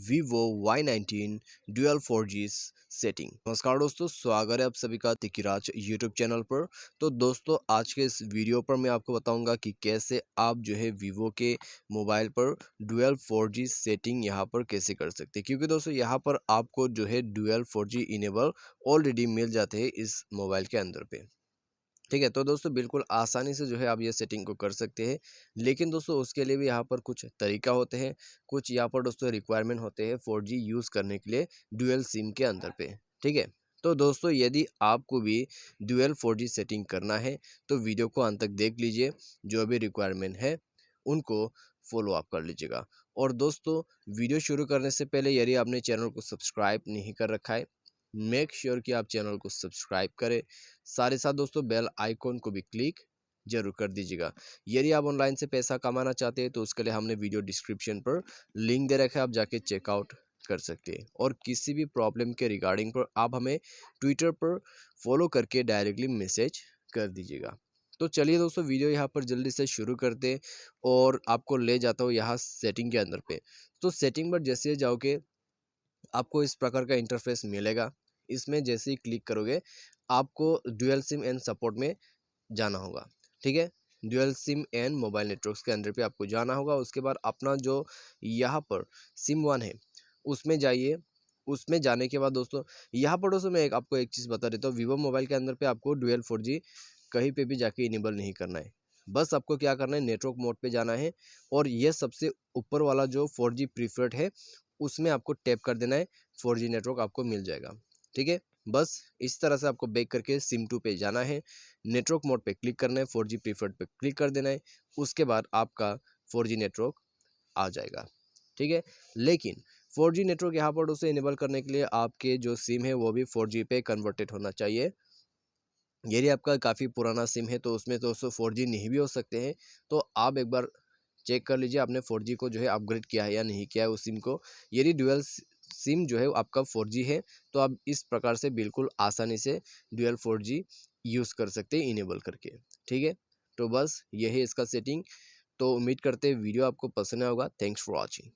Vivo Y19 dual 4G setting. नमस्कार दोस्तों, स्वागत है आप सभी का तिकिराज यूट्यूब चैनल पर। तो दोस्तों, आज के इस वीडियो पर मैं आपको बताऊंगा कि कैसे आप जो है वीवो के मोबाइल पर डुअल 4G सेटिंग यहाँ पर कैसे कर सकते हैं। क्योंकि दोस्तों यहाँ पर आपको जो है डुअल 4G इनेबल ऑलरेडी मिल जाते हैं इस मोबाइल के अंदर पे। ठीक है, तो दोस्तों बिल्कुल आसानी से जो है आप ये सेटिंग को कर सकते हैं। लेकिन दोस्तों उसके लिए भी यहाँ पर कुछ तरीका होते हैं, कुछ यहाँ पर दोस्तों रिक्वायरमेंट होते हैं 4G यूज़ करने के लिए डुअल सिम के अंदर पे। ठीक है, तो दोस्तों यदि आपको भी डुअल 4G सेटिंग करना है तो वीडियो को अंत तक देख लीजिए। जो भी रिक्वायरमेंट है उनको फॉलो अप कर लीजिएगा। और दोस्तों, वीडियो शुरू करने से पहले यदि आपने चैनल को सब्सक्राइब नहीं कर रखा है, मेक श्योर कि आप चैनल को सब्सक्राइब करें। साथ ही साथ दोस्तों बेल आइकॉन को भी क्लिक जरूर कर दीजिएगा। यदि आप ऑनलाइन से पैसा कमाना चाहते हैं तो उसके लिए हमने वीडियो डिस्क्रिप्शन पर लिंक दे रखा है, आप जाके चेकआउट कर सकते हैं। और किसी भी प्रॉब्लम के रिगार्डिंग पर आप हमें ट्विटर पर फॉलो करके डायरेक्टली मैसेज कर दीजिएगा। तो चलिए दोस्तों, वीडियो यहाँ पर जल्दी से शुरू करते हैं और आपको ले जाता हूँ यहाँ सेटिंग के अंदर पे। तो सेटिंग पर जैसे जाओगे आपको इस प्रकार का इंटरफेस मिलेगा। इसमें जैसे ही क्लिक करोगे आपको डुअल सिम एंड सपोर्ट में जाना होगा। ठीक है, dual SIM and mobile networks के अंदर पे आपको जाना होगा। उसके बाद अपना जो यहाँ पर सिम वन है उसमें जाइए। उसमें जाने के बाद दोस्तों यहाँ पर दोस्तों मैं आपको एक चीज़ बता देता हूँ। वीवो मोबाइल के अंदर पे आपको डुअल 4G कहीं पे भी जाके इनेबल नहीं करना है। बस आपको क्या करना है, नेटवर्क मोड पे जाना है और ये सबसे ऊपर वाला जो 4G प्रीफर्ड है उसमें आपको टैप कर देना है। 4G नेटवर्क आपको मिल जाएगा। ठीक है, बस इस तरह से आपको बैक करके सिम 2 पे जाना है, नेटवर्क मोड पे क्लिक करना है, 4G प्रीफर्ड पे क्लिक कर देना है। उसके बाद आपका 4G नेटवर्क आ जाएगा। ठीक है, लेकिन 4G नेटवर्क यहाँ पर उसे इनेबल करने के लिए आपके जो सिम है वो भी 4G पे कन्वर्टेड होना चाहिए। यदि आपका काफ़ी पुराना सिम है तो उसमें दोस्तों 4G नहीं भी हो सकते हैं। तो आप एक बार चेक कर लीजिए आपने 4G को जो है अपग्रेड किया है या नहीं किया है उस सिम को। यदि डुअल सिम जो है आपका 4G है तो आप इस प्रकार से बिल्कुल आसानी से डुअल 4G यूज़ कर सकते हैं इनेबल करके। ठीक है, तो बस यही इसका सेटिंग। तो उम्मीद करते हैं वीडियो आपको पसंद आया होगा। Thanks for watching.